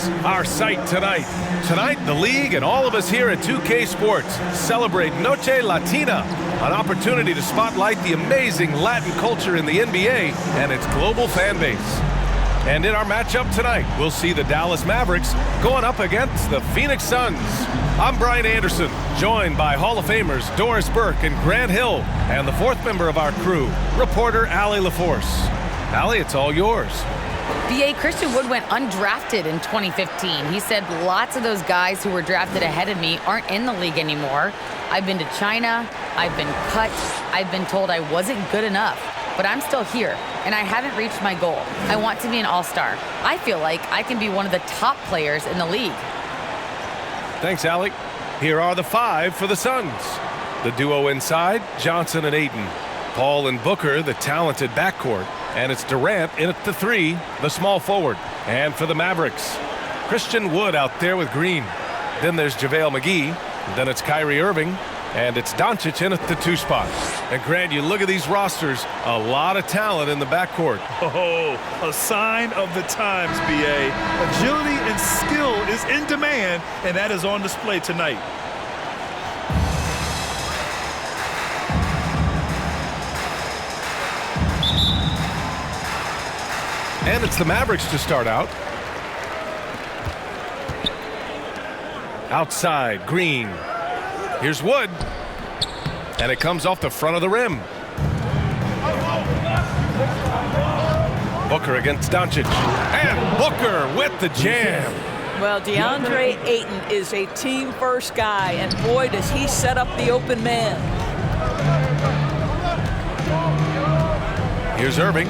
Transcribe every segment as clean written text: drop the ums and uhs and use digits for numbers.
Mavericks, our sight tonight. Tonight, the league and all of us here at 2K Sports celebrate Noche Latina, an opportunity to spotlight the amazing Latin culture in the NBA and its global fan base. And in our matchup tonight, we'll see the Dallas Mavericks going up against the Phoenix Suns. I'm Brian Anderson, joined by Hall of Famers Doris Burke and Grant Hill, and the fourth member of our crew, reporter Allie LaForce. Allie, it's all yours. B.A. Christian Wood went undrafted in 2015. He said lots of those guys who were drafted ahead of me aren't in the league anymore. I've been to China, I've been cut, I've been told I wasn't good enough, but I'm still here, and I haven't reached my goal. I want to be an all-star. I feel like I can be one of the top players in the league. Thanks, Allie. Here are the five for the Suns. The duo inside, Johnson and Ayton. Paul and Booker, the talented backcourt. And it's Durant in at the three, the small forward. And for the Mavericks, Christian Wood out there with Green. Then there's JaVale McGee. Then it's Kyrie Irving. And it's Doncic in at the two spot. And Grant, you look at these rosters, a lot of talent in the backcourt. Oh, a sign of the times, B.A. Agility and skill is in demand, and that is on display tonight. And it's the Mavericks to start out. Outside, Green. Here's Wood. And it comes off the front of the rim. Booker against Doncic. And Booker with the jam. Well, DeAndre Ayton is a team-first guy, and boy, does he set up the open man. Here's Irving.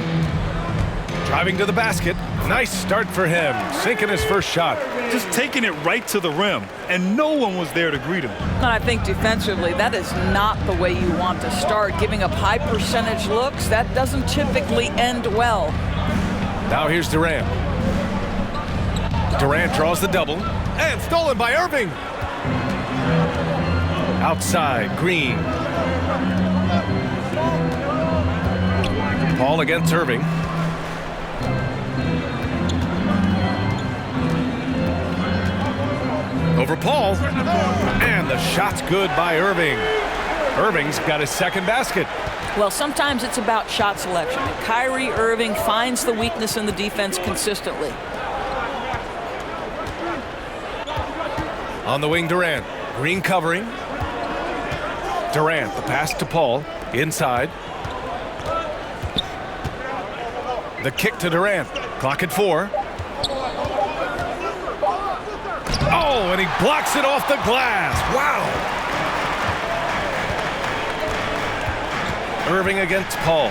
Driving to the basket. Nice start for him. Sinking his first shot. Just taking it right to the rim, and no one was there to greet him. And I think defensively, that is not the way you want to start. Giving up high percentage looks, that doesn't typically end well. Now here's Durant. Durant draws the double, and stolen by Irving. Outside, Green. Paul against Irving. Over Paul, and the shot's good by Irving. Irving's got his second basket. Well, sometimes it's about shot selection, and Kyrie Irving finds the weakness in the defense consistently. On the wing, Durant. Green covering. Durant, the pass to Paul, inside. The kick to Durant. Clock at 4. Oh, and he blocks it off the glass. Wow. Irving against Paul.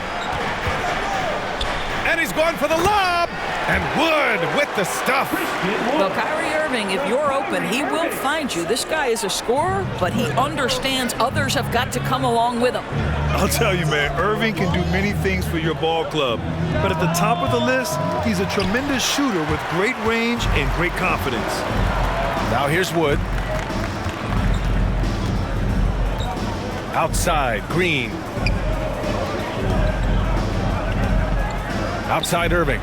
And he's going for the lob. And Wood with the stuff. Well, Kyrie Irving, if you're open, he will find you. This guy is a scorer, but he understands others have got to come along with him. I'll tell you, man, Irving can do many things for your ball club. But at the top of the list, he's a tremendous shooter with great range and great confidence. Now here's Wood. Outside, Green. Outside, Irving.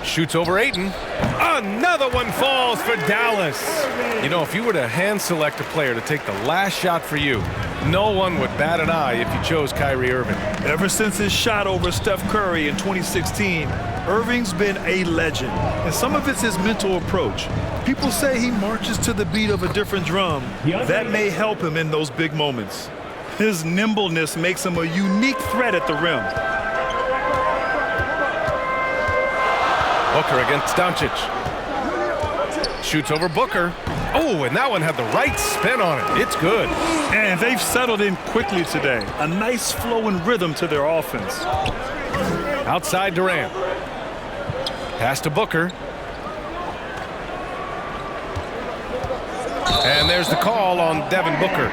Shoots over Ayton. Another one falls for Dallas. You know, if you were to hand select a player to take the last shot for you, no one would bat an eye if you chose Kyrie Irving. Ever since his shot over Steph Curry in 2016, Irving's been a legend, and some of it's his mental approach. People say he marches to the beat of a different drum. That may help him in those big moments. His nimbleness makes him a unique threat at the rim. Booker against Doncic. Shoots over Booker. Oh, and that one had the right spin on it. It's good. And they've settled in quickly today. A nice flow and rhythm to their offense. Outside Durant. Pass to Booker. And there's the call on Devin Booker.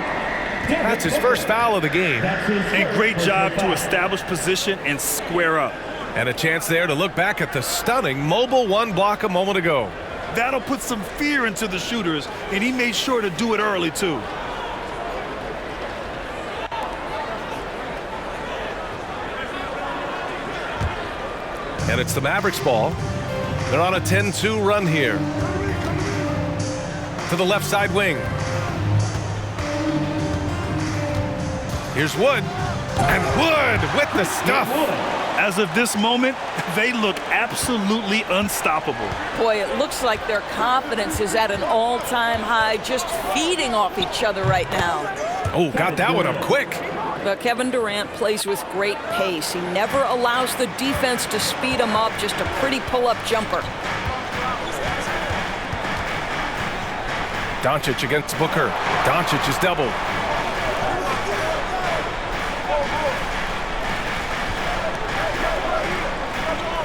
That's his first foul of the game. A great job to establish position and square up. And a chance there to look back at the stunning mobile one block a moment ago. That'll put some fear into the shooters, and he made sure to do it early, too. And it's the Mavericks ball. They're on a 10-2 run here. To the left side wing. Here's Wood. And Wood with the stuff. As of this moment, they look absolutely unstoppable. Boy, it looks like their confidence is at an all-time high, just feeding off each other right now. Oh, got that one up quick. But Kevin Durant plays with great pace. He never allows the defense to speed him up, just a pretty pull-up jumper. Doncic against Booker. Doncic is doubled.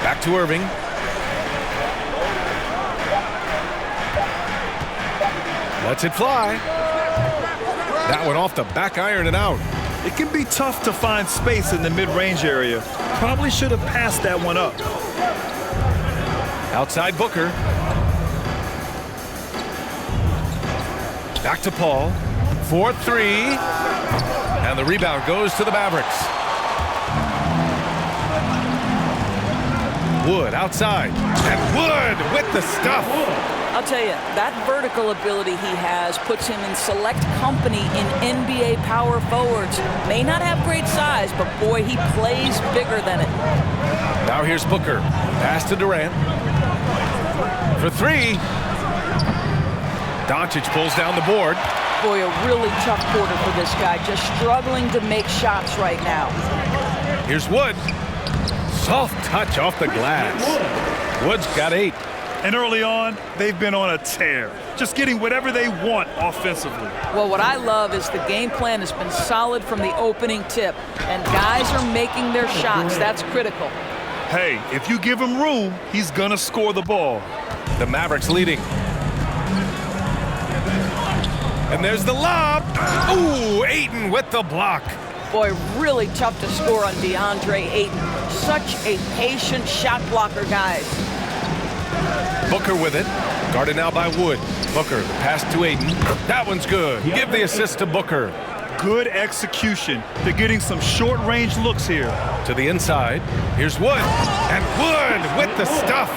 Back to Irving. Lets it fly. That one off the back iron and out. It can be tough to find space in the mid-range area. Probably should have passed that one up. Outside Booker. Back to Paul. 4-3. And the rebound goes to the Mavericks. Wood outside. And Wood with the stuff. I'll tell you, that vertical ability he has puts him in select company in NBA power forwards. May not have great size, but boy, he plays bigger than it. Now here's Booker. Pass to Durant. For three. Doncic pulls down the board. Boy, a really tough quarter for this guy. Just struggling to make shots right now. Here's Wood. Soft touch off the glass. Wood's got 8. And early on, they've been on a tear, just getting whatever they want offensively. Well, what I love is the game plan has been solid from the opening tip, and guys are making their shots. That's critical. Hey, if you give him room, he's gonna score the ball. The Mavericks leading. And there's the lob. Ooh, Ayton with the block. Boy, really tough to score on DeAndre Ayton. Such a patient shot blocker, guys. Booker with it. Guarded now by Wood. Booker, the pass to Ayton. That one's good. Give the assist to Booker. Good execution. They're getting some short-range looks here. To the inside. Here's Wood. And Wood with the stuff.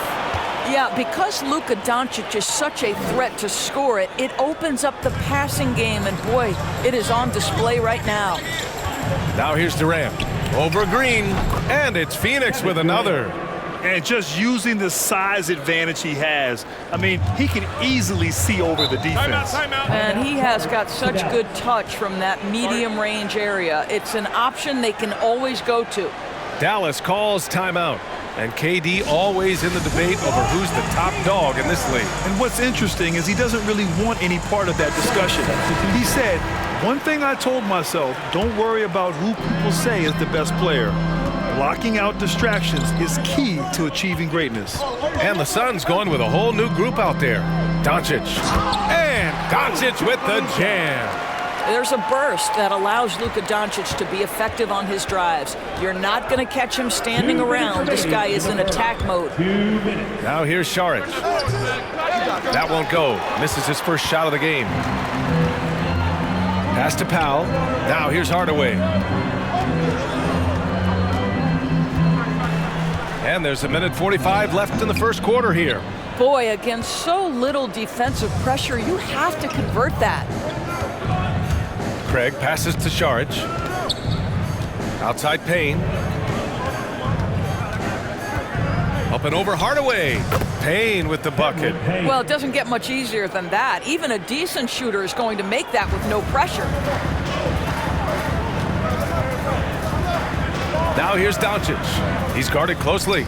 Yeah, because Luka Doncic is such a threat to score it, it opens up the passing game, and boy, it is on display right now. Now here's Durant. Over Green. And it's Phoenix with another. And just using the size advantage he has. I mean, he can easily see over the defense. Timeout. And he has got such good touch from that medium range area. It's an option they can always go to. Dallas calls timeout. And KD always in the debate over who's the top dog in this league. And what's interesting is he doesn't really want any part of that discussion. He said, one thing I told myself, don't worry about who people say is the best player. Blocking out distractions is key to achieving greatness. And the Suns going with a whole new group out there. Doncic. And Doncic with the jam. There's a burst that allows Luka Doncic to be effective on his drives. You're not going to catch him standing around. This guy is in attack mode. Now here's Saric. That won't go. Misses his first shot of the game. Pass to Powell. Now here's Hardaway. And there's a minute 45 left in the first quarter here. Boy, against so little defensive pressure, you have to convert that. Craig passes to Saric. Outside Payne. Up and over Hardaway. Payne with the bucket. Well, it doesn't get much easier than that. Even a decent shooter is going to make that with no pressure. Now here's Doncic. He's guarded closely.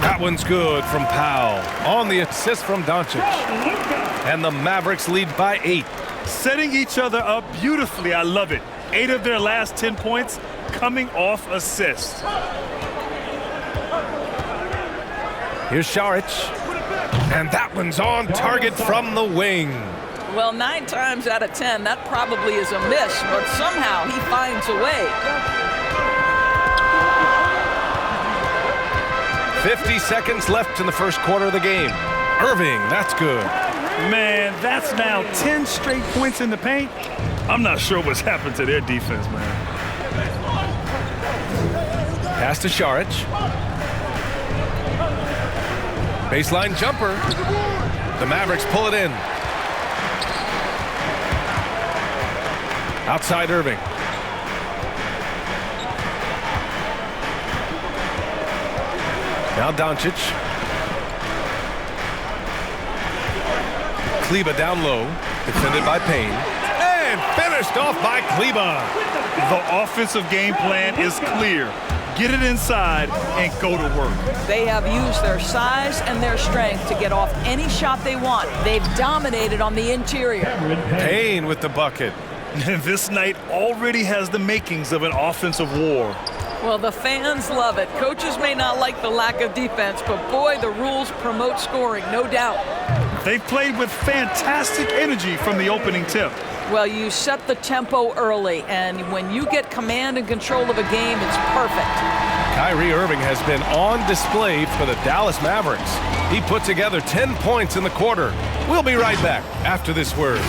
That one's good from Powell. On the assist from Doncic. And the Mavericks lead by 8. Setting each other up beautifully. I love it. 8 of their last 10 points coming off assists. Here's Saric. And that one's on target from the wing. Well, 9 times out of 10, that probably is a miss, but somehow he finds a way. 50 seconds left in the first quarter of the game. Irving, that's good. Man, that's now 10 straight points in the paint. I'm not sure what's happened to their defense, man. Pass to Saric. Baseline jumper. The Mavericks pull it in. Outside Irving. Now Doncic. Kleba down low. Defended by Payne. And finished off by Kleba. The offensive game plan is clear. Get it inside and go to work. They have used their size and their strength to get off any shot they want. They've dominated on the interior. Payne with the bucket. And this night already has the makings of an offensive war. Well, the fans love it. Coaches may not like the lack of defense, but boy, the rules promote scoring, no doubt. They've played with fantastic energy from the opening tip. Well, you set the tempo early, and when you get command and control of a game, it's perfect. Kyrie Irving has been on display for the Dallas Mavericks. He put together 10 points in the quarter. We'll be right back after this word.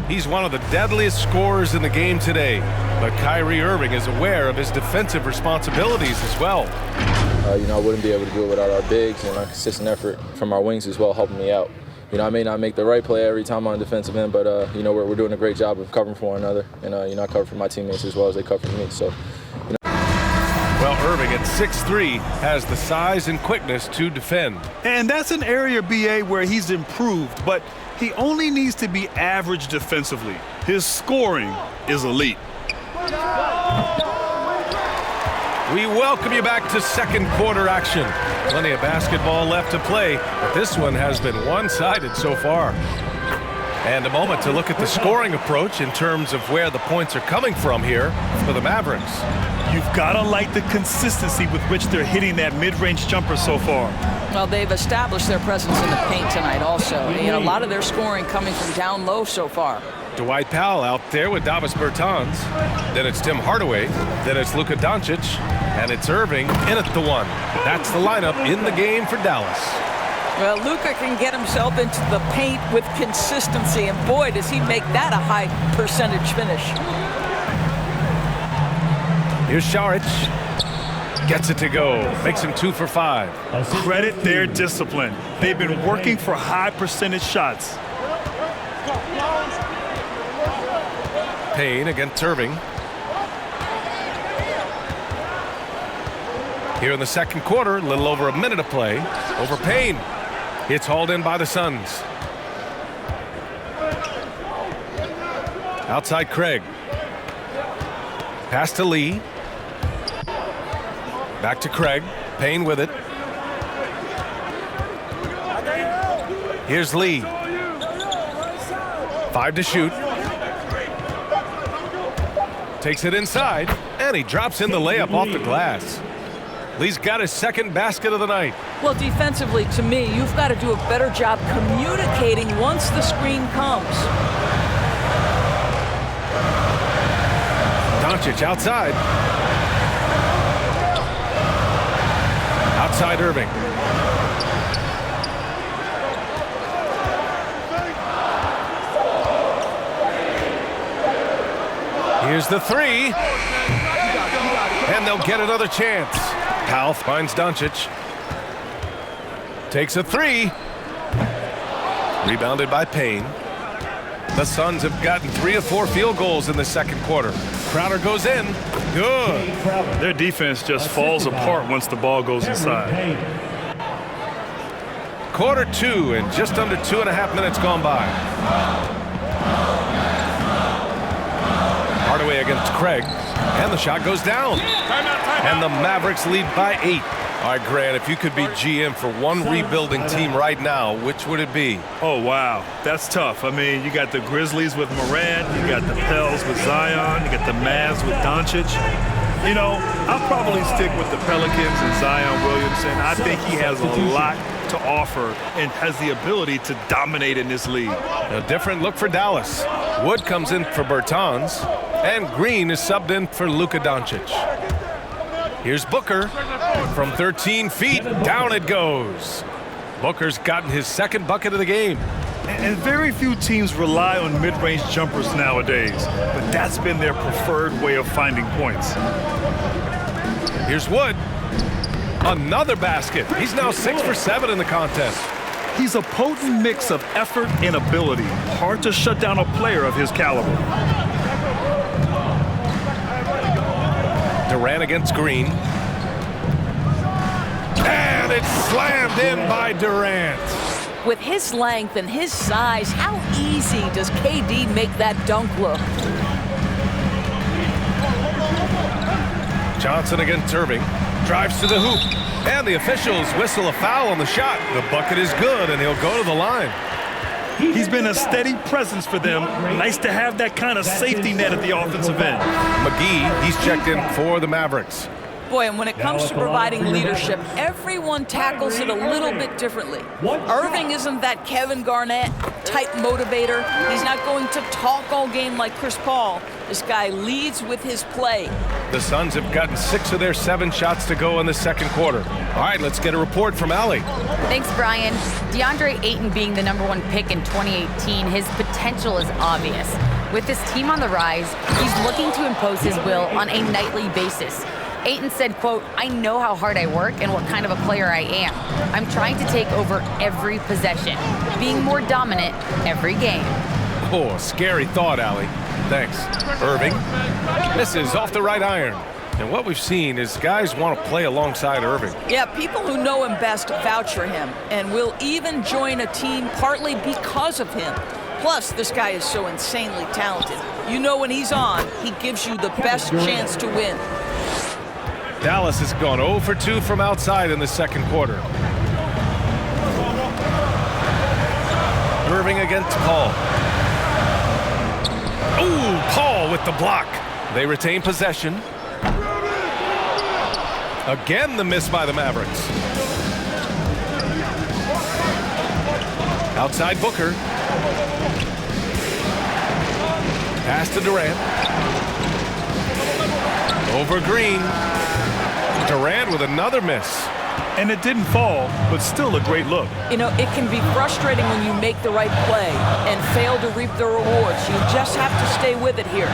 He's one of the deadliest scorers in the game today, but Kyrie Irving is aware of his defensive responsibilities as well. I wouldn't be able to do it without our bigs and our consistent effort from our wings as well, helping me out. I may not make the right play every time on the defensive end, but we're doing a great job of covering for one another, and I cover for my teammates as well as they cover for me. So, Well, Irving at 6'3" has the size and quickness to defend. And that's an area, BA, where he's improved, but he only needs to be average defensively. His scoring is elite. We welcome you back to second quarter action. Plenty of basketball left to play, but this one has been one-sided so far. And a moment to look at the scoring approach in terms of where the points are coming from here for the Mavericks. You've got to like the consistency with which they're hitting that mid-range jumper so far. Well, they've established their presence in the paint tonight also. A lot of their scoring coming from down low so far. Dwight Powell out there with Davis Bertans. Then it's Tim Hardaway. Then it's Luka Doncic. And it's Irving in at the one. That's the lineup in the game for Dallas. Well, Luka can get himself into the paint with consistency, and boy, does he make that a high percentage finish. Here's Šarić. Gets it to go. Makes him 2 for 5. Credit their discipline. They've been working for high percentage shots. Payne against Irving. Here in the second quarter, a little over a minute of play. Over Payne. It's hauled in by the Suns. Outside Craig. Pass to Lee. Back to Craig. Payne with it. Here's Lee. 5 to shoot. Takes it inside, and he drops in the layup off the glass. Lee's got his second basket of the night. Well, defensively, to me, you've got to do a better job communicating once the screen comes. Doncic outside. Outside Irving. Here's the three. And they'll get another chance. Powell finds Doncic. Takes a three. Rebounded by Payne. The Suns have gotten 3 of 4 field goals in the second quarter. Crowder goes in. Good. Their defense just falls apart once the ball goes inside. Quarter 2 and just under 2.5 minutes gone by. Hardaway against Craig. And the shot goes down. And the Mavericks lead by 8. All right, Grant, if you could be GM for one rebuilding team right now, which would it be? Oh, wow. That's tough. I mean, you got the Grizzlies with Morant. You got the Pels with Zion. You got the Mavs with Doncic. You know, I'll probably stick with the Pelicans and Zion Williamson. I think he has a lot to offer and has the ability to dominate in this league. A different look for Dallas. Wood comes in for Bertans, and Green is subbed in for Luka Doncic. Here's Booker. From 13 feet, down it goes. Booker's gotten his second bucket of the game. And very few teams rely on mid-range jumpers nowadays, but that's been their preferred way of finding points. Here's Wood. Another basket. He's now 6 for 7 in the contest. He's a potent mix of effort and ability. Hard to shut down a player of his caliber. Durant against Green. And it's slammed in by Durant. With his length and his size, how easy does KD make that dunk look? Johnson against Irving. Drives to the hoop. And the officials whistle a foul on the shot. The bucket is good, and he'll go to the line. He's been a steady presence for them. Nice to have that kind of safety net at the offensive end. McGee, he's checked in for the Mavericks. Boy, and when it comes to providing leadership, everyone tackles it a little bit differently. Irving isn't that Kevin Garnett type motivator. He's not going to talk all game like Chris Paul. This guy leads with his play. The Suns have gotten 6 of their 7 shots to go in the second quarter. All right, let's get a report from Allie. Thanks, Brian. DeAndre Ayton being the #1 pick in 2018, his potential is obvious. With this team on the rise, he's looking to impose his will on a nightly basis. Ayton said, quote, "I know how hard I work and what kind of a player I am. I'm trying to take over every possession, being more dominant every game." Oh, scary thought, Allie. Thanks. Irving misses off the right iron. And what we've seen is guys want to play alongside Irving. Yeah, people who know him best vouch for him and will even join a team partly because of him. Plus, this guy is so insanely talented. You know when he's on, he gives you the best chance to win. Dallas has gone 0 for 2 from outside in the second quarter. Irving against Paul. Ooh, Paul with the block. They retain possession. Again, the miss by the Mavericks. Outside Booker. Pass to Durant. Over Green. Durant with another miss. And it didn't fall, but still a great look. You know, it can be frustrating when you make the right play and fail to reap the rewards. You just have to stay with it here.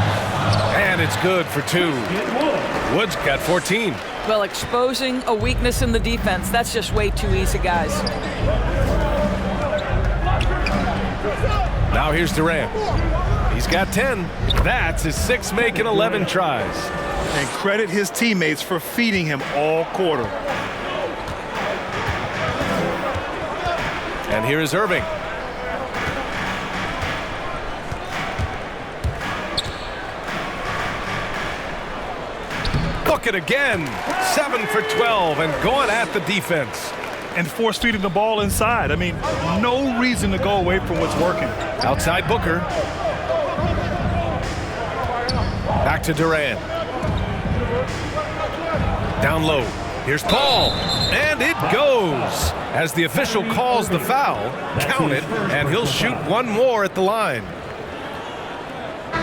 And it's good for 2. Wood's got 14. Well, exposing a weakness in the defense, that's just way too easy, guys. Now here's Durant. He's got 10. That's his 6th make in 11 tries. And credit his teammates for feeding him all quarter. And here is Irving. Bucket again. 7 for 12 and going at the defense. And force feeding the ball inside. I mean, no reason to go away from what's working. Outside Booker. Back to Durant. Down low. Here's Paul. And it goes. As the official calls the foul, count it, and he'll shoot one more at the line.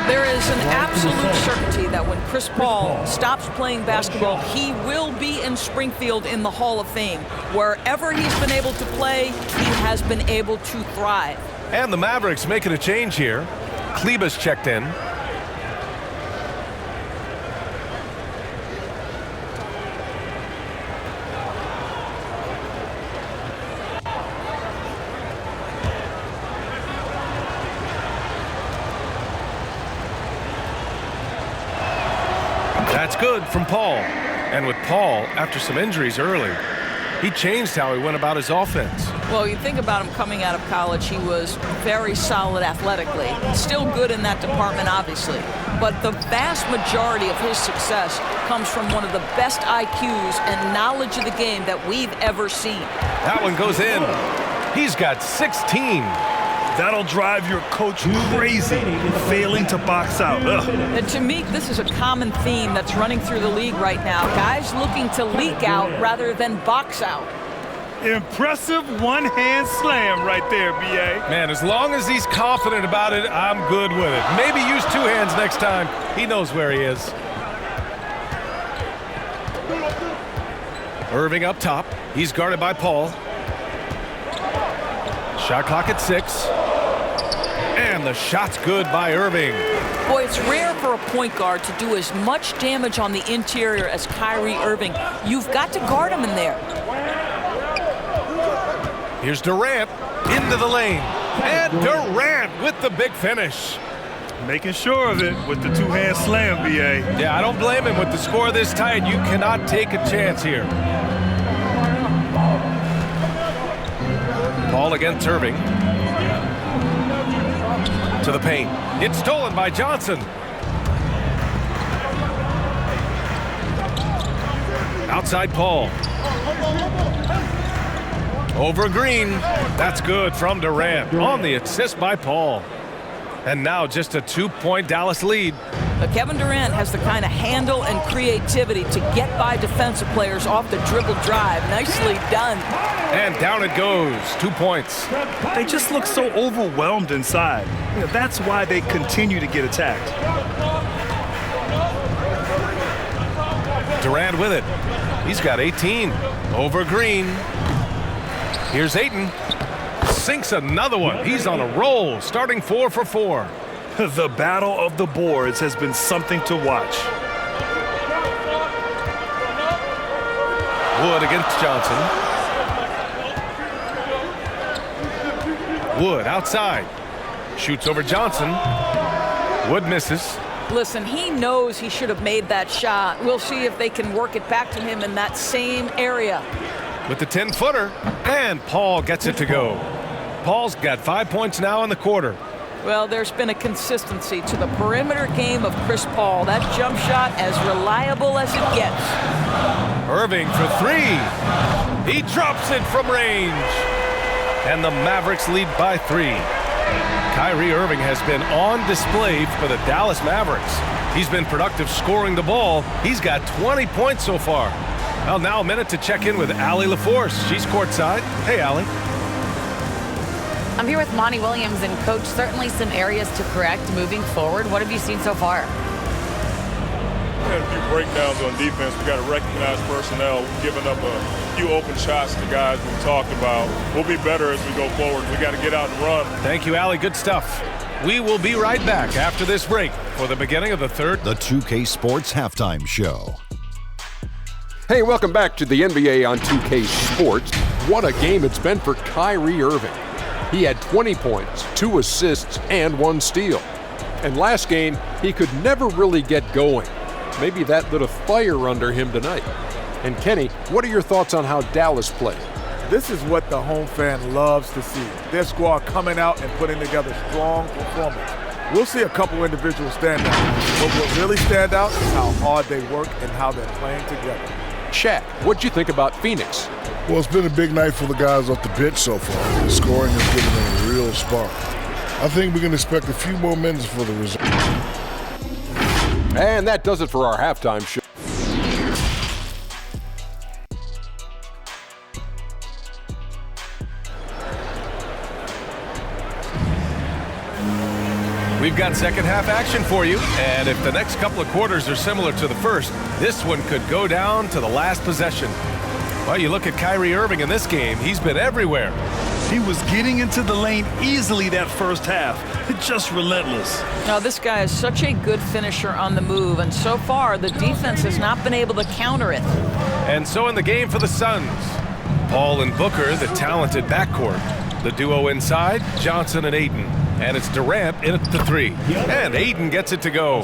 There is an absolute certainty that when Chris Paul stops playing basketball, he will be in Springfield in the Hall of Fame. Wherever he's been able to play, he has been able to thrive. And the Mavericks making a change here. Kleba's checked in. That's good from Paul. And with Paul, after some injuries early, he changed how he went about his offense. Well, you think about him coming out of college, he was very solid athletically. Still good in that department, obviously. But the vast majority of his success comes from one of the best IQs and knowledge of the game that we've ever seen. That one goes in. He's got 16. That'll drive your coach crazy, failing to box out. And to me, this is a common theme that's running through the league right now. Guys looking to leak out rather than box out. Impressive one-hand slam right there, B.A. Man, as long as he's confident about it, I'm good with it. Maybe use two hands next time. He knows where he is. Irving up top. He's guarded by Paul. Shot clock at 6. And the shot's good by Irving. Boy, it's rare for a point guard to do as much damage on the interior as Kyrie Irving. You've got to guard him in there. Here's Durant into the lane. And Durant with the big finish. Making sure of it with the two-hand slam, B.A. Yeah, I don't blame him. With the score this tight, you cannot take a chance here. Paul against Irving. To the paint. It's stolen by Johnson. Outside Paul. Over Green. That's good from Durant on the assist by Paul. And now just a 2-point Dallas lead. But Kevin Durant has the kind of handle and creativity to get by defensive players off the dribble drive. Nicely done. And down it goes. 2 points. They just look so overwhelmed inside. You know, that's why they continue to get attacked. Durant with it. He's got 18. Over Green. Here's Ayton. Sinks another one. He's on a roll, starting 4 for 4. The battle of the boards has been something to watch. Wood against Johnson. Wood outside. Shoots over Johnson. Wood misses. Listen, he knows he should have made that shot. We'll see if they can work it back to him in that same area. With the 10-footer, and Paul gets it to go. Paul's got 5 points now in the quarter. Well, there's been a consistency to the perimeter game of Chris Paul. That jump shot as reliable as it gets. Irving for 3. He drops it from range. And the Mavericks lead by 3. Kyrie Irving has been on display for the Dallas Mavericks. He's been productive scoring the ball. He's got 20 points so far. Well, now a minute to check in with Allie LaForce. She's courtside. Hey, Allie. I'm here with Monty Williams, and Coach, certainly some areas to correct moving forward. What have you seen so far? We had a few breakdowns on defense. We got to recognize personnel. We've given up a few open shots to guys we talked about. We'll be better as we go forward. We got to get out and run. Thank you, Allie. Good stuff. We will be right back after this break for the beginning of the third. The 2K Sports Halftime Show. Hey, welcome back to the NBA on 2K Sports. What a game it's been for Kyrie Irving. He had 20 points, 2 assists, and 1 steal. And last game, he could never really get going. Maybe that lit a fire under him tonight. And Kenny, what are your thoughts on how Dallas played? This is what the home fan loves to see. Their squad coming out and putting together strong performance. We'll see a couple individuals stand out. But what really stand out is how hard they work and how they're playing together. Shaq, what'd you think about Phoenix? Well, it's been a big night for the guys off the bench so far. The scoring has given them a real spark. I think we can expect a few more minutes for the result. And that does it for our halftime show. We've got second half action for you, and if the next couple of quarters are similar to the first, this one could go down to the last possession. Well, you look at Kyrie Irving in this game, he's been everywhere. He was getting into the lane easily that first half. It's just relentless. Now, this guy is such a good finisher on the move, and so far, the defense has not been able to counter it. And so in the game for the Suns, Paul and Booker, the talented backcourt. The duo inside, Johnson and Ayton. And it's Durant in at the 3. And Ayton gets it to go.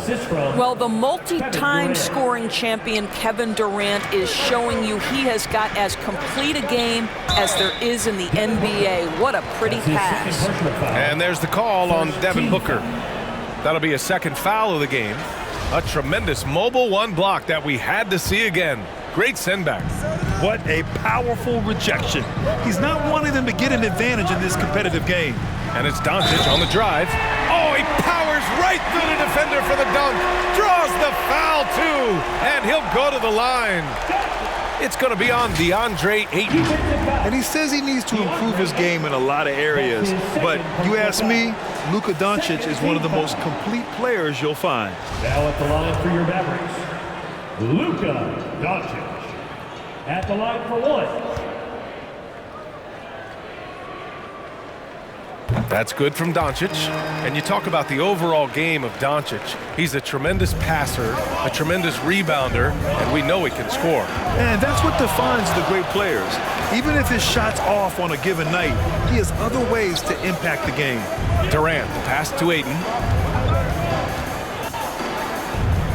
Well, the multi-time scoring champion Kevin Durant is showing you he has got as complete a game as there is in the NBA. What a pretty pass. And there's the call on Devin Booker. That'll be a second foul of the game. A tremendous mobile 1 block that we had to see again. Great sendback. What a powerful rejection. He's not wanting them to get an advantage in this competitive game. And it's Doncic on the drive. Oh, he powers right through the defender for the dunk. Draws the foul, too. And he'll go to the line. It's going to be on DeAndre Ayton. And he says he needs to improve his game in a lot of areas. But you ask me, Luka Doncic is one of the most complete players you'll find. Now at the line for your Mavericks, Luka Doncic. At the line for one. That's good from Doncic. And you talk about the overall game of Doncic. He's a tremendous passer, a tremendous rebounder, and we know he can score. And that's what defines the great players. Even if his shot's off on a given night, he has other ways to impact the game. Durant, the pass to Ayton.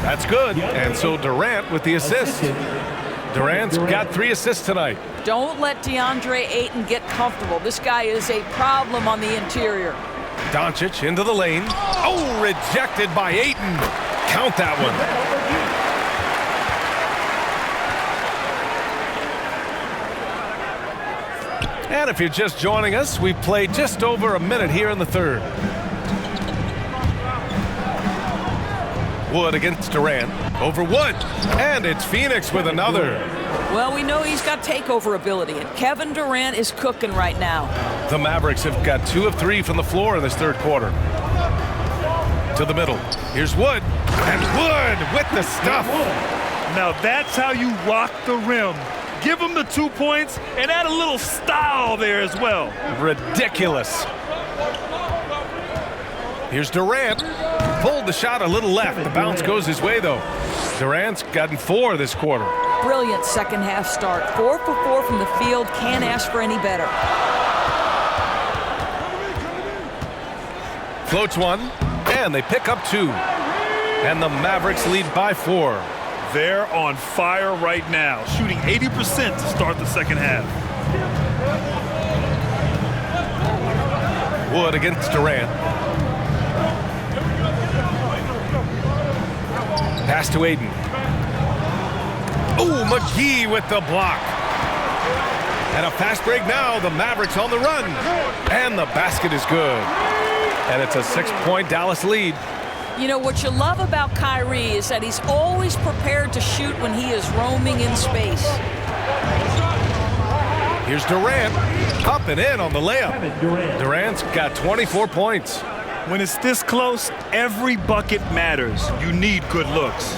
That's good. And so Durant with the assist. Durant's got 3 assists tonight. Don't let DeAndre Ayton get comfortable. This guy is a problem on the interior. Doncic into the lane. Oh, rejected by Ayton. Count that one. And if you're just joining us, we've played just over a minute here in the third. Wood against Durant. Over Wood. And it's Phoenix with another. Well, we know he's got takeover ability, and Kevin Durant is cooking right now. The Mavericks have got 2 of 3 from the floor in this third quarter. To the middle. Here's Wood. And Wood with the stuff. Now that's how you rock the rim. Give him the 2 points and add a little style there as well. Ridiculous. Here's Durant. Pulled the shot a little left. The bounce goes his way, though. Durant's gotten 4 this quarter. Brilliant second half start. 4 for 4 from the field. Can't ask for any better. Floats one, and they pick up 2. And the Mavericks lead by 4. They're on fire right now, shooting 80% to start the second half. Wood against Durant. Pass to Ayton. Oh, McGee with the block. And a fast break now. The Mavericks on the run. And the basket is good. And it's a 6-point Dallas lead. You know, what you love about Kyrie is that he's always prepared to shoot when he is roaming in space. Here's Durant. Up and in on the layup. Durant's got 24 points. When it's this close, every bucket matters. You need good looks.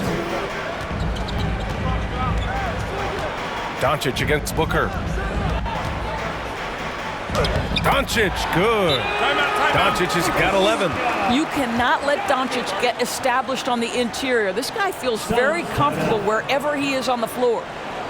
Doncic against Booker. Doncic, good. Doncic has got 11. You cannot let Doncic get established on the interior. This guy feels very comfortable wherever he is on the floor.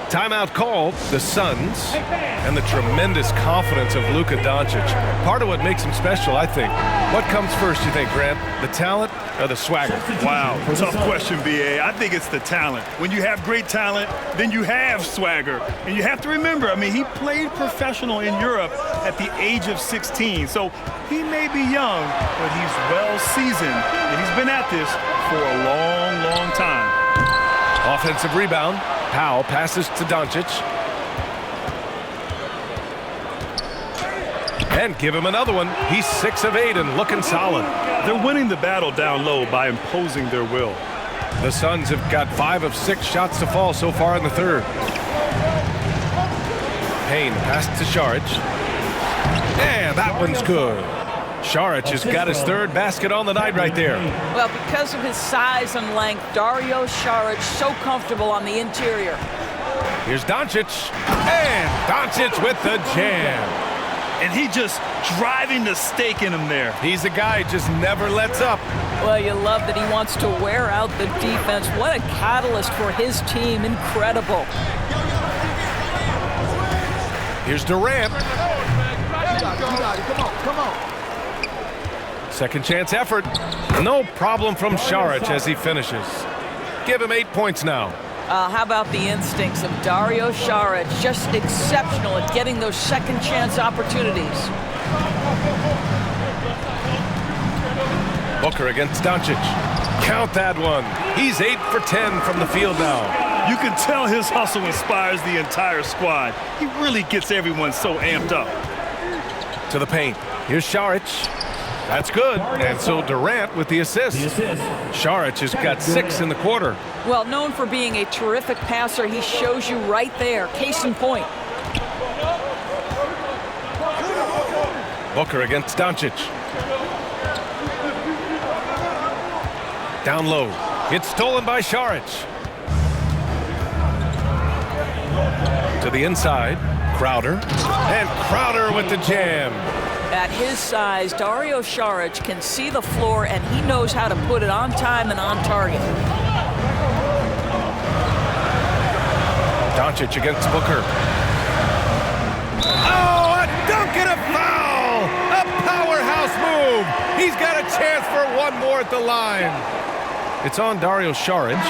Timeout called, the Suns, and the tremendous confidence of Luka Doncic. Part of what makes him special, I think. What comes first, you think, Grant? The talent or the swagger? Wow, tough question, B.A. I think it's the talent. When you have great talent, then you have swagger. And you have to remember, I mean, he played professional in Europe at the age of 16. So he may be young, but he's well seasoned. And he's been at this for a long, long time. Offensive rebound. Powell passes to Doncic. And give him another one. He's 6 of 8 and looking solid. They're winning the battle down low by imposing their will. The Suns have got 5 of 6 shots to fall so far in the third. Payne pass to Saric. And that one's good. Saric has got his 3rd basket on the night right there. Well, because of his size and length, Dario Saric so comfortable on the interior. Here's Doncic. And Doncic with the jam. And he just driving the stake in him there. He's a guy who just never lets up. Well, you love that he wants to wear out the defense. What a catalyst for his team. Incredible. Here's Durant. Come on. Second chance effort. No problem from Saric as he finishes. Give him 8 points now. How about the instincts of Dario Saric? Just exceptional at getting those second chance opportunities. Booker against Doncic. Count that one. He's 8 for 10 from the field now. You can tell his hustle inspires the entire squad. He really gets everyone so amped up. To the paint. Here's Saric. That's good. And so Durant with the assist. Saric has got 6 in the quarter. Well, known for being a terrific passer, he shows you right there. Case in point. Booker against Doncic. Down low. It's stolen by Saric. To the inside. Crowder. And Crowder with the jam. At his size, Dario Saric can see the floor, and he knows how to put it on time and on target. Doncic against Booker. Oh, a dunk and a foul! A powerhouse move! He's got a chance for one more at the line. It's on Dario Saric.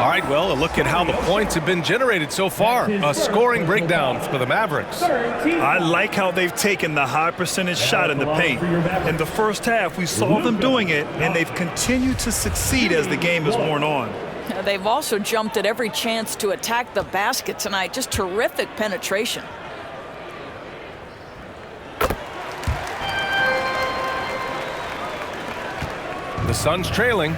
All right, well, a look at how the points have been generated so far. A scoring breakdown for the Mavericks. I like how they've taken the high percentage shot in the paint. In the first half, we saw them doing it, and they've continued to succeed as the game has worn on. They've also jumped at every chance to attack the basket tonight. Just terrific penetration. The Suns trailing.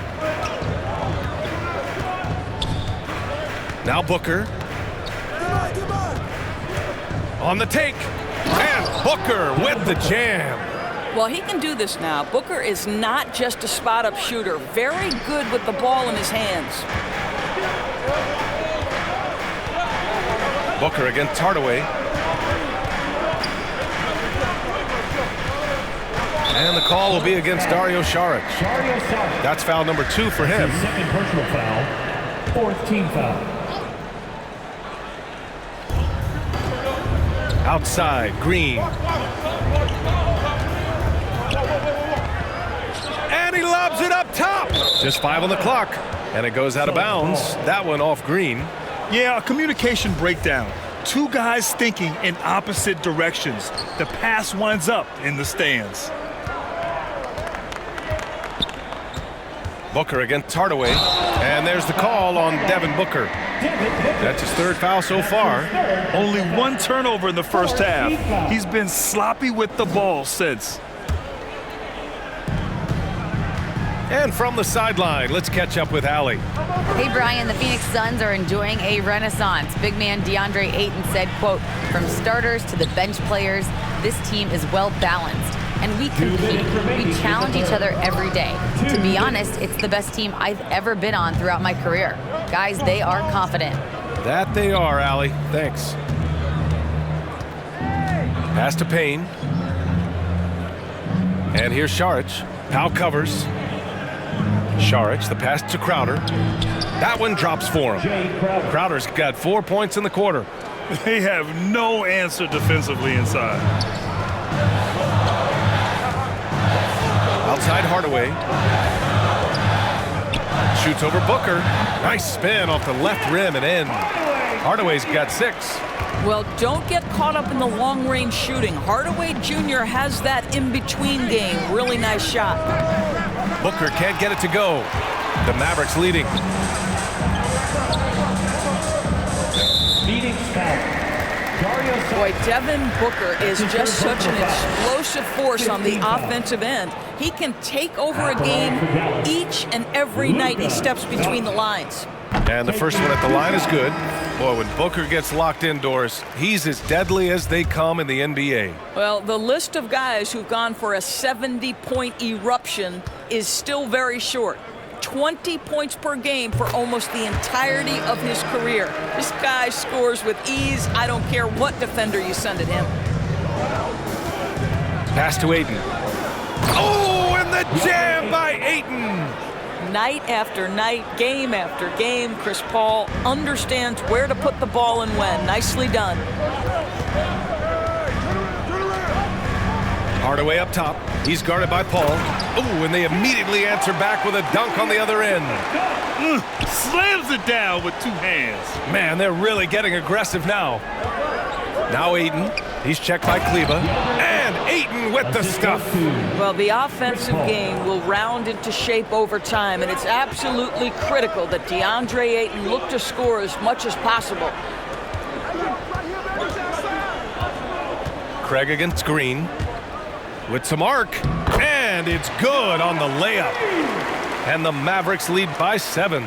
Now Booker. On the take. And Booker with the jam. Well, he can do this now. Booker is not just a spot-up shooter. Very good with the ball in his hands. Booker against Hardaway. And the call will be against Dario Saric. That's foul number 2 for him. Second personal foul. 4th team foul. Outside, Green. And he lobs it up top. Just 5 on the clock. And it goes out of bounds. That one off Green. Yeah, a communication breakdown. 2 guys thinking in opposite directions. The pass winds up in the stands. Booker against Hardaway. And there's the call on Devin Booker. That's his 3rd foul so far. Only 1 turnover in the first half. He's been sloppy with the ball since. And from the sideline, let's catch up with Allie. Hey, Brian, the Phoenix Suns are enjoying a renaissance. Big man DeAndre Ayton said, quote, "From starters to the bench players, this team is well balanced. And we compete. We challenge each other every day. To be honest, it's the best team I've ever been on throughout my career. Guys, they are confident." That they are, Allie. Thanks. Pass to Payne. And here's Saric. Powell covers. Saric, the pass to Crowder. That one drops for him. Crowder's got 4 points in the quarter. They have no answer defensively inside. Outside Hardaway. Shoots over Booker. Nice spin off the left rim and in. Hardaway's got 6. Well, don't get caught up in the long-range shooting. Hardaway Jr. has that in-between game. Really nice shot. Booker can't get it to go. The Mavericks leading. Boy, Devin Booker is just such an explosive force on the offensive end. He can take over a game each and every night he steps between the lines. And the first one at the line is good. Boy, when Booker gets locked indoors, he's as deadly as they come in the NBA. Well, the list of guys who've gone for a 70-point eruption is still very short. 20 points per game for almost the entirety of his career. This guy scores with ease. I don't care what defender you send at him. Pass to Ayton. Oh, and the jam by Ayton. Night after night, game after game, Chris Paul understands where to put the ball and when. Nicely done. Hardaway up top. He's guarded by Paul. Oh, and they immediately answer back with a dunk on the other end. Slams it down with 2 hands. Man, they're really getting aggressive now. Now Ayton. He's checked by Kleba. And Ayton with the stuff. Well, the offensive game will round into shape over time, and it's absolutely critical that DeAndre Ayton look to score as much as possible. Craig against Green. with some arc, and it's good on the layup. And the Mavericks lead by 7.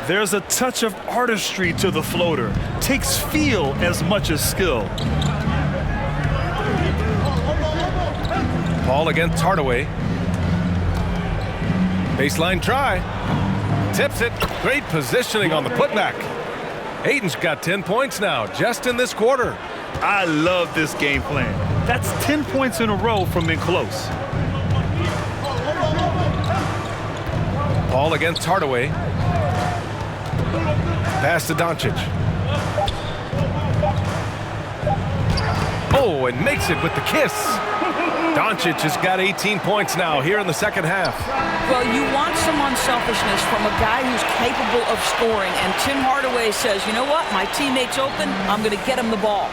There's a touch of artistry to the floater. Takes feel as much as skill. Paul against Hardaway. Baseline try. Tips it. Great positioning on the putback. Ayton's got 10 points now, just in this quarter. I love this game plan. That's 10 points in a row from in close. Paul against Hardaway. Pass to Doncic. Oh, and makes it with the kiss. Doncic has got 18 points now here in the second half. Well, you want some unselfishness from a guy who's capable of scoring, and Tim Hardaway says, you know what, my teammate's open, I'm going to get him the ball.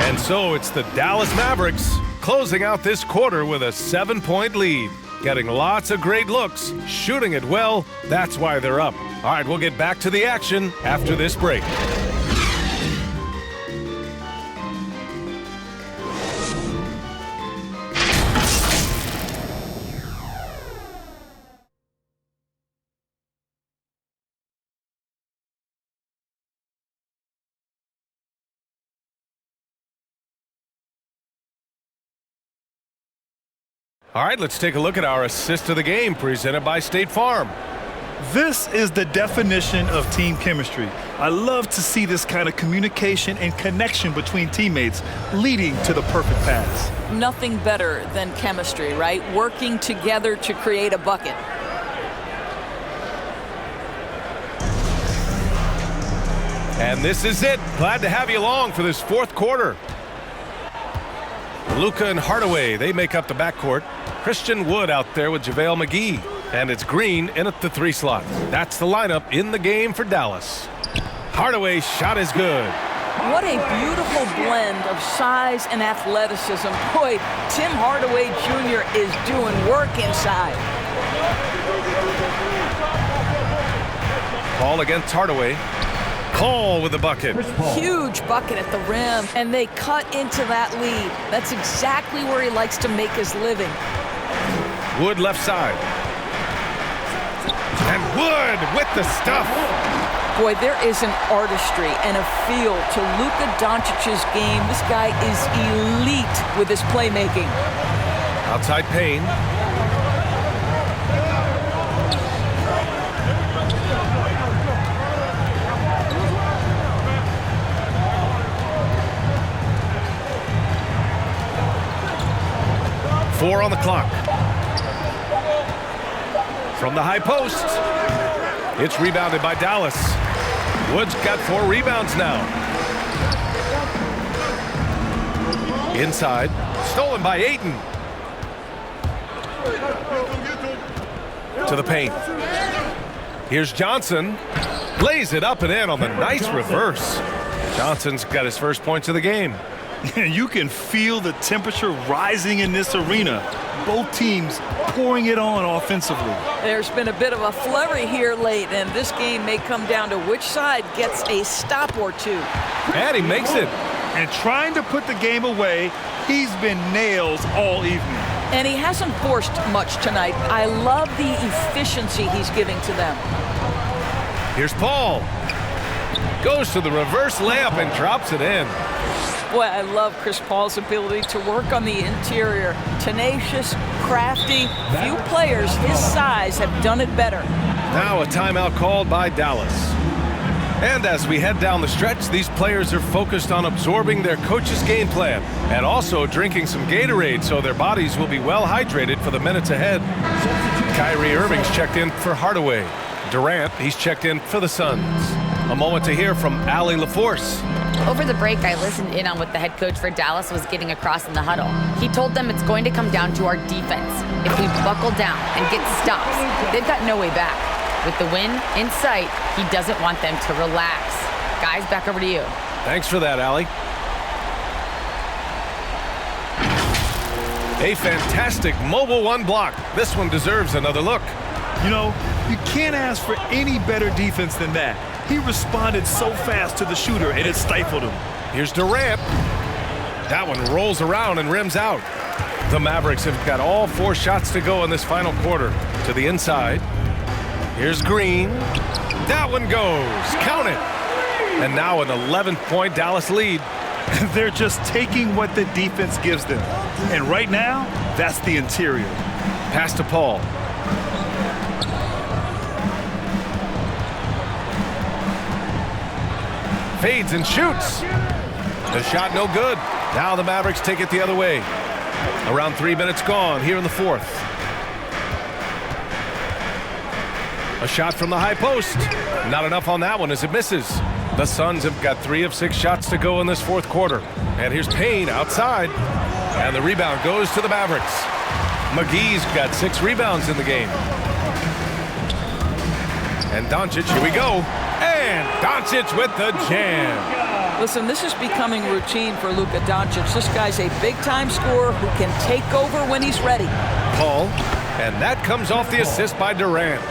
And so it's the Dallas Mavericks closing out this quarter with a 7-point lead. Getting lots of great looks, shooting it well, that's why they're up. All right, we'll get back to the action after this break. All right, let's take a look at our assist of the game presented by State Farm. This is the definition of team chemistry. I love to see this kind of communication and connection between teammates leading to the perfect pass. Nothing better than chemistry, right? Working together to create a bucket. And this is it. Glad to have you along for this fourth quarter. Luka and Hardaway, they make up the backcourt. Christian Wood out there with JaVale McGee. And it's Green in at the 3 slot. That's the lineup in the game for Dallas. Hardaway's shot is good. What a beautiful blend of size and athleticism. Boy, Tim Hardaway Jr. is doing work inside. Paul against Hardaway. Paul with the bucket. Huge bucket at the rim, and they cut into that lead. That's exactly where he likes to make his living. Wood left side. And Wood with the stuff. Boy, there is an artistry and a feel to Luka Doncic's game. This guy is elite with his playmaking. Outside Payne. Four on the clock. From the high post. It's rebounded by Dallas. Wood's got 4 rebounds now. Inside. Stolen by Ayton. To the paint. Here's Johnson. Lays it up and in on the nice reverse. Johnson's got his first points of the game. You can feel the temperature rising in this arena. Both teams pouring it on offensively. There's been a bit of a flurry here late, and this game may come down to which side gets a stop or two. And he makes it. And trying to put the game away, he's been nails all evening. And he hasn't forced much tonight. I love the efficiency he's giving to them. Here's Paul. Goes to the reverse layup and drops it in. Boy, I love Chris Paul's ability to work on the interior. Tenacious, crafty. Few players his size have done it better. Now a timeout called by Dallas. And as we head down the stretch, these players are focused on absorbing their coach's game plan and also drinking some Gatorade so their bodies will be well hydrated for the minutes ahead. Kyrie Irving's checked in for Hardaway. Durant, he's checked in for the Suns. A moment to hear from Allie LaForce. Over the break, I listened in on what the head coach for Dallas was getting across in the huddle. He told them it's going to come down to our defense. If we buckle down and get stops, they've got no way back. With the win in sight, he doesn't want them to relax. Guys, back over to you. Thanks for that, Allie. A fantastic mobile 1 block. This one deserves another look. You know, you can't ask for any better defense than that. He responded so fast to the shooter, and it stifled him. Here's Durant. That one rolls around and rims out. The Mavericks have got all 4 shots to go in this final quarter. To the inside. Here's Green. That one goes. Count it. And now an 11-point Dallas lead. They're just taking what the defense gives them. And right now, that's the interior. Pass to Paul. Fades and shoots. The shot no good. Now the Mavericks take it the other way. Around 3 minutes gone here in the fourth. A shot from the high post. Not enough on that one as it misses. The Suns have got 3 of 6 shots to go in this fourth quarter. And here's Payne outside. And the rebound goes to the Mavericks. McGee's got 6 rebounds in the game. And Doncic, here we go. And Doncic with the jam. Listen, this is becoming routine for Luka Doncic. This guy's a big-time scorer who can take over when he's ready. Paul, and that comes off the assist by Durant.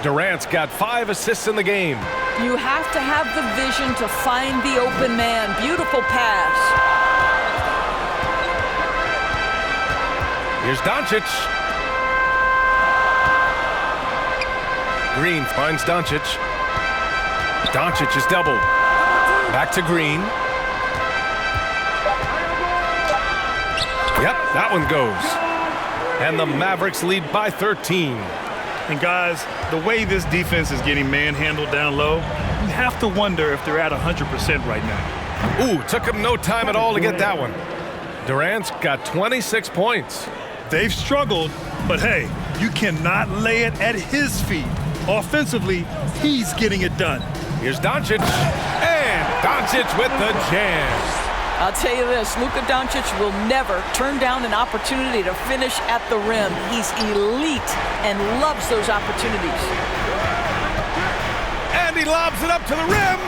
Durant's got 5 assists in the game. You have to have the vision to find the open man. Beautiful pass. Here's Doncic. Green finds Doncic. Doncic is doubled. Back to Green. Yep, that one goes. And the Mavericks lead by 13. And guys, the way this defense is getting manhandled down low, you have to wonder if they're at 100% right now. Ooh, took him no time at all to get that one. Durant's got 26 points. They've struggled, but hey, you cannot lay it at his feet. Offensively, he's getting it done. Here's Doncic, and Doncic with the jam. I'll tell you this, Luka Doncic will never turn down an opportunity to finish at the rim. He's elite and loves those opportunities. And he lobs it up to the rim.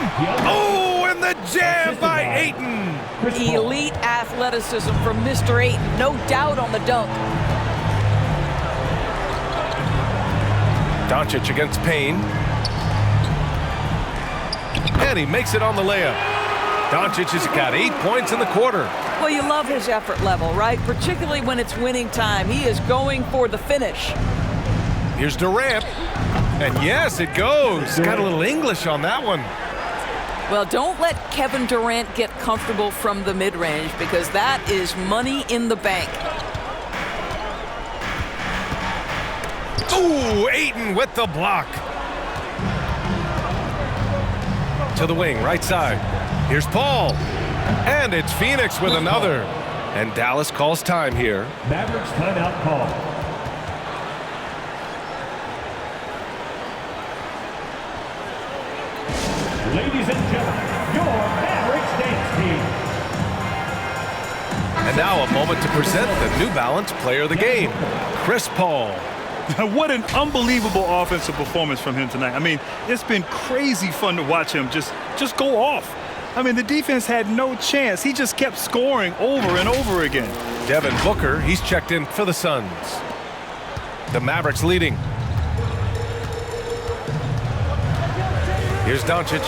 Oh, and the jam by Ayton. Elite athleticism from Mr. Ayton, no doubt on the dunk. Doncic against Payne. And he makes it on the layup. Doncic has got 8 points in the quarter. Well, you love his effort level, right? Particularly when it's winning time. He is going for the finish. Here's Durant. And yes, it goes. Got a little English on that one. Well, don't let Kevin Durant get comfortable from the mid-range because that is money in the bank. Ooh, Ayton with the block. To the wing, right side. Here's Paul. And it's Phoenix with another. And Dallas calls time here. Mavericks timeout call. Ladies and gentlemen, your Mavericks dance team. And now a moment to present the New Balance Player of the Game, Chris Paul. What an unbelievable offensive performance from him tonight. I mean, it's been crazy fun to watch him just go off. I mean, the defense had no chance. He just kept scoring over and over again. Devin Booker, he's checked in for the Suns. The Mavericks leading. Here's Doncic.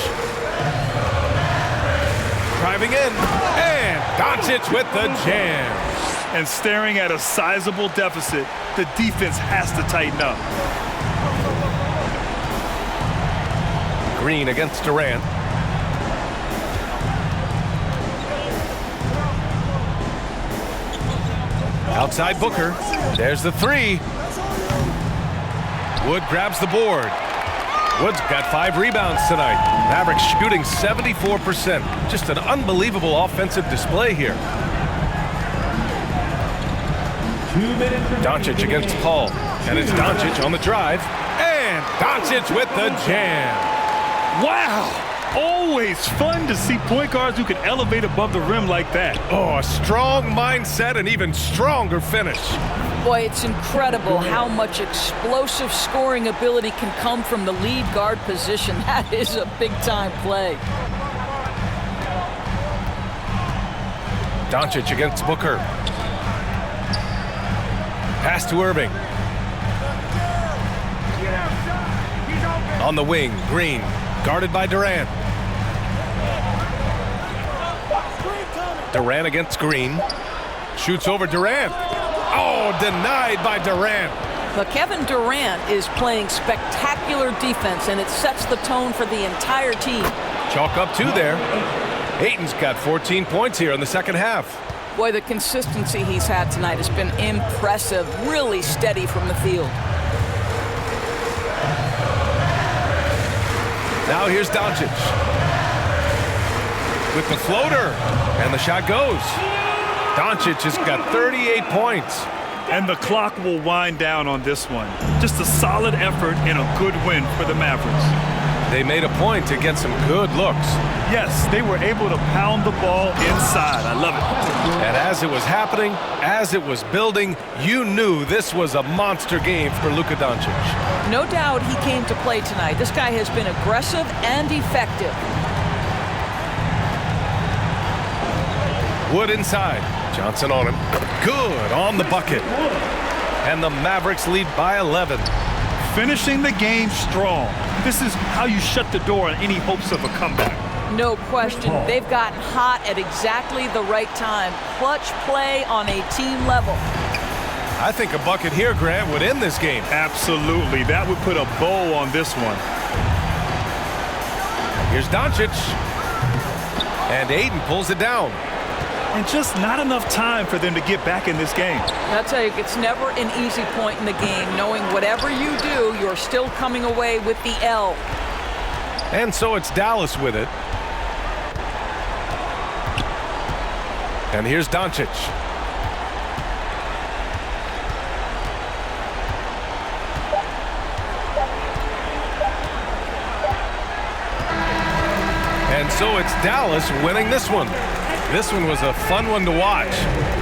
Driving in. And Doncic with the jam. And staring at a sizable deficit, the defense has to tighten up. Green against Durant. Outside Booker. There's the three. Wood grabs the board. Wood's got 5 rebounds tonight. Mavericks shooting 74%. Just an unbelievable offensive display here. Doncic against Paul. And it's Doncic on the drive. And Doncic with the jam. Wow! Always fun to see point guards who can elevate above the rim like that. Oh, a strong mindset and even stronger finish. Boy, it's incredible how much explosive scoring ability can come from the lead guard position. That is a big-time play. Doncic against Booker. Pass to Irving. On the wing, Green, guarded by Durant. Durant against Green. Shoots over Durant. Oh, denied by Durant. But Kevin Durant is playing spectacular defense, and it sets the tone for the entire team. Chalk up 2 there. Ayton's got 14 points here in the second half. Boy, the consistency he's had tonight has been impressive, really steady from the field. Now here's Doncic with the floater, and the shot goes. Doncic has got 38 points. And the clock will wind down on this one. Just a solid effort and a good win for the Mavericks. They made a point to get some good looks. Yes, they were able to pound the ball inside. I love it. And as it was happening, as it was building, you knew this was a monster game for Luka Doncic. No doubt he came to play tonight. This guy has been aggressive and effective. Wood inside. Johnson on him. Good on the bucket. And the Mavericks lead by 11. Finishing the game strong. This is how you shut the door on any hopes of a comeback. No question. They've gotten hot at exactly the right time. Clutch play on a team level. I think a bucket here, Grant, would end this game. Absolutely. That would put a bow on this one. Here's Doncic. And Ayton pulls it down. And just not enough time for them to get back in this game. I'll tell you, it's never an easy point in the game, knowing whatever you do, you're still coming away with the L. And so it's Dallas with it. And here's Doncic. And so it's Dallas winning this one. This one was a fun one to watch.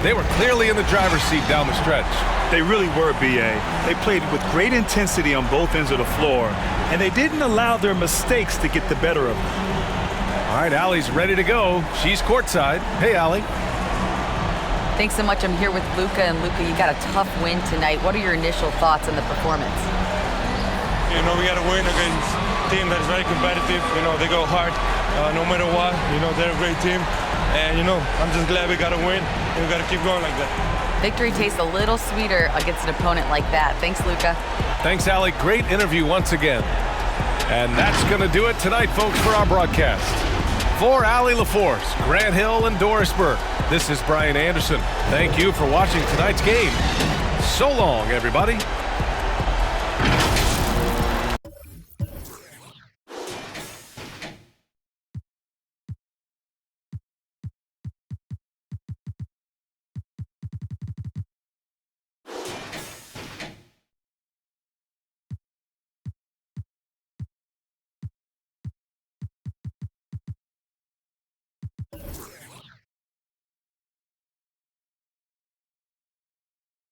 They were clearly in the driver's seat down the stretch. They really were, B.A. They played with great intensity on both ends of the floor, and they didn't allow their mistakes to get the better of them. All right, Allie's ready to go. She's courtside. Hey, Allie. Thanks so much. I'm here with Luka, and Luka, you got a tough win tonight. What are your initial thoughts on the performance? You know, we got to win against a team that is very competitive. You know, they go hard no matter what. You know, they're a great team. And, you know, I'm just glad we got to win. And we got to keep going like that. Victory tastes a little sweeter against an opponent like that. Thanks, Luka. Thanks, Allie. Great interview once again. And that's going to do it tonight, folks, for our broadcast. For Allie LaForce, Grant Hill, and Doris Burke, this is Brian Anderson. Thank you for watching tonight's game. So long, everybody.